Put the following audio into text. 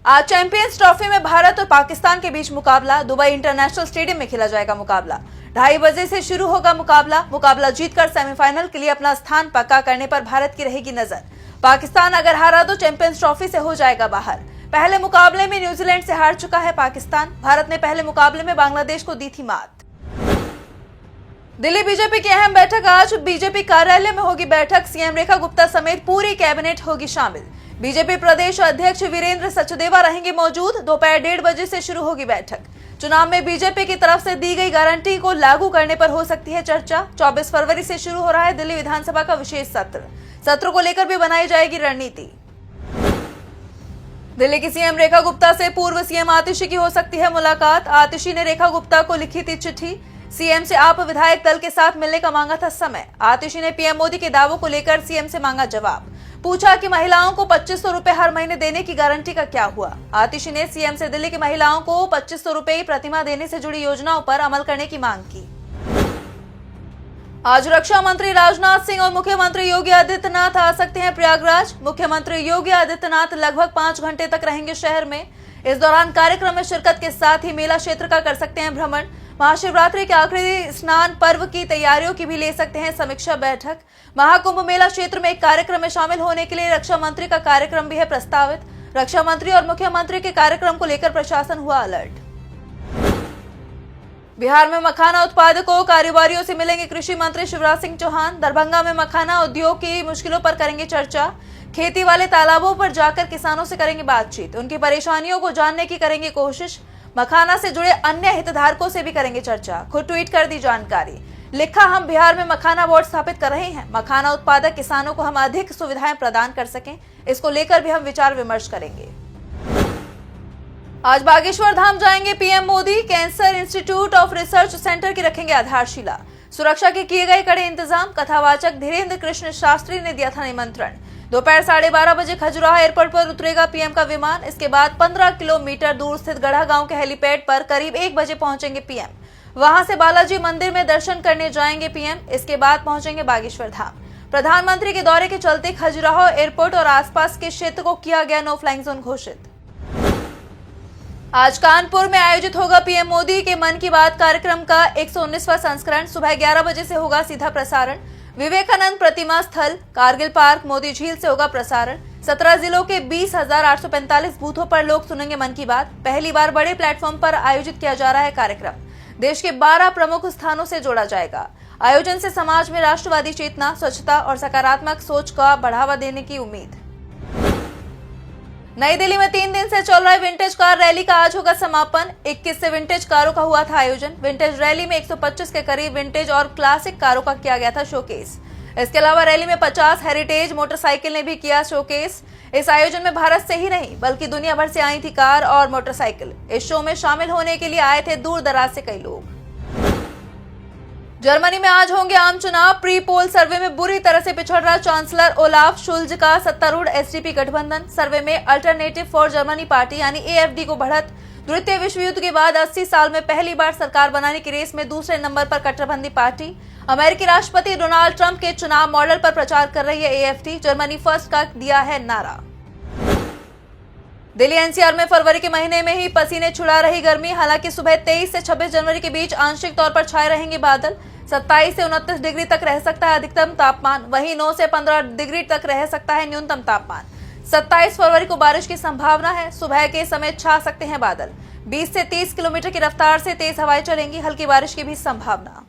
आज champions trophy में भारत और पाकिस्तान के बीच मुकाबला दुबई इंटरनेशनल स्टेडियम में खेला जाएगा। मुकाबला 2:30 बजे से शुरू होगा। मुकाबला जीतकर सेमीफाइनल के लिए अपना स्थान पक्का करने पर भारत की रहेगी नजर। पाकिस्तान अगर हारा तो चैंपियंस ट्रॉफी से हो जाएगा बाहर। पहले मुकाबले में न्यूजीलैंड से हार चुका है पाकिस्तान। भारत ने पहले मुकाबले में बांग्लादेश को दी थी मात। दिल्ली बीजेपी की अहम बैठक आज बीजेपी कार्यालय में होगी बैठक। सीएम रेखा गुप्ता समेत पूरी कैबिनेट होगी शामिल। बीजेपी प्रदेश अध्यक्ष वीरेंद्र सचदेवा रहेंगे मौजूद। दोपहर 1:30 बजे से शुरू होगी बैठक। चुनाव में बीजेपी की तरफ से दी गई गारंटी को लागू करने पर हो सकती है चर्चा। 24 फरवरी से शुरू हो रहा है दिल्ली विधानसभा का विशेष सत्र को लेकर भी बनाई जाएगी रणनीति। दिल्ली की सीएम रेखा गुप्ता से पूर्व सीएम आतिशी की हो सकती है मुलाकात। आतिशी ने रेखा गुप्ता को लिखी थी चिट्ठी। सीएम से आप विधायक दल के साथ मिलने का मांगा था समय। आतिशी ने पीएम मोदी के दावों को लेकर सीएम से मांगा जवाब। पूछा कि महिलाओं को 2500 रुपए हर महीने देने की गारंटी का क्या हुआ। आतिशी ने सीएम से दिल्ली की महिलाओं को 2500 रुपए प्रतिमाह देने से जुड़ी योजनाओं पर अमल करने की मांग की। आज रक्षा मंत्री राजनाथ सिंह और मुख्यमंत्री योगी आदित्यनाथ आ सकते हैं प्रयागराज। मुख्यमंत्री योगी आदित्यनाथ लगभग 5 घंटे तक रहेंगे शहर में। इस दौरान कार्यक्रम में शिरकत के साथ ही मेला क्षेत्र का कर सकते हैं भ्रमण। महाशिवरात्रि के आखिरी स्नान पर्व की तैयारियों की भी ले सकते हैं समीक्षा बैठक। महाकुंभ मेला क्षेत्र में एक कार्यक्रम में शामिल होने के लिए रक्षा मंत्री का कार्यक्रम भी है प्रस्तावित। रक्षा मंत्री और मुख्यमंत्री के कार्यक्रम को लेकर प्रशासन हुआ अलर्ट। बिहार में मखाना उत्पादकों कारोबारियों से मिलेंगे कृषि मंत्री शिवराज सिंह चौहान। दरभंगा में मखाना उद्योग की मुश्किलों पर करेंगे चर्चा। खेती वाले तालाबों पर जाकर किसानों से करेंगे बातचीत। उनकी परेशानियों को जानने की करेंगे कोशिश। मखाना से जुड़े अन्य हितधारकों से भी करेंगे चर्चा। खुद ट्वीट कर दी जानकारी। लिखा, हम बिहार में मखाना बोर्ड स्थापित कर रहे हैं। मखाना उत्पादक किसानों को हम अधिक सुविधाएं प्रदान कर सकें, इसको लेकर भी हम विचार विमर्श करेंगे। आज बागेश्वर धाम जाएंगे PM Modi. Cancer institute of research centre की रखेंगे आधारशिला। सुरक्षा के किए गए कड़े इंतजाम। कथावाचक धीरेन्द्र कृष्ण शास्त्री ने दिया था निमंत्रण। दोपहर 12:30 बजे खजुराहो एयरपोर्ट पर उतरेगा पीएम का विमान। इसके बाद 15 किलोमीटर दूर स्थित गढ़ा गांव के हेलीपैड पर करीब 1 बजे पहुंचेंगे पीएम। वहां से बालाजी मंदिर में दर्शन करने जाएंगे पीएम। इसके बाद पहुंचेंगे बागेश्वर धाम। प्रधानमंत्री के दौरे के चलते खजुराहो एयरपोर्ट और आसपास के क्षेत्र को किया गया नो फ्लाइंग जोन घोषित। आज कानपुर में आयोजित होगा पीएम मोदी के मन की बात कार्यक्रम का 119वां संस्करण। सुबह 11 बजे से होगा सीधा प्रसारण। विवेकानंद प्रतिमा स्थल, कारगिल पार्क, मोदी झील से होगा प्रसारण। 17 जिलों के 20,845 बूथों पर लोग सुनेंगे मन की बात। पहली बार बड़े प्लेटफॉर्म पर आयोजित किया जा रहा है कार्यक्रम। देश के 12 प्रमुख स्थानों से जोड़ा जाएगा। आयोजन से समाज में राष्ट्रवादी चेतना, स्वच्छता और सकारात्मक सोच का बढ़ावा देने की उम्मीद। नई दिल्ली में 3 दिन से चल रहे विंटेज कार रैली का आज होगा समापन। 21 से विंटेज कारों का हुआ था आयोजन। विंटेज रैली में 125 के करीब विंटेज और क्लासिक कारों का किया गया था शोकेस। इसके अलावा रैली में 50 हेरिटेज मोटरसाइकिल ने भी किया शोकेस। इस आयोजन में भारत से ही नहीं बल्कि दुनिया भर से आई थी कार और मोटरसाइकिल। इस शो में शामिल होने के लिए आए थे दूर दराज से कई लोग। जर्मनी में आज होंगे आम चुनाव। प्री पोल सर्वे में बुरी तरह से पिछड़ रहा चांसलर ओलाफ शुल्ज का सत्तारूढ़ एसडीपी गठबंधन। सर्वे में अल्टरनेटिव फॉर जर्मनी पार्टी यानी एएफडी को बढ़त। द्वितीय विश्व युद्ध के बाद 80 साल में पहली बार सरकार बनाने की रेस में दूसरे नंबर पर कट्टरबंदी पार्टी। अमेरिकी राष्ट्रपति डोनाल्ड ट्रंप के चुनाव मॉडल पर प्रचार कर रही है एएफडी। जर्मनी फर्स्ट का दिया है नारा। दिल्ली एनसीआर में फरवरी के महीने में ही पसीने छुड़ा रही गर्मी। हालांकि सुबह 23 से 26 जनवरी के बीच आंशिक तौर पर छाए रहेंगे बादल। 27 से 29 डिग्री तक रह सकता है अधिकतम तापमान। वहीं 9 से 15 डिग्री तक रह सकता है न्यूनतम तापमान। 27 फरवरी को बारिश की संभावना है। सुबह के समय छा सकते हैं बादल। 20 से 30 किलोमीटर की रफ्तार से तेज हवाएं चलेंगी। हल्की बारिश की भी संभावना।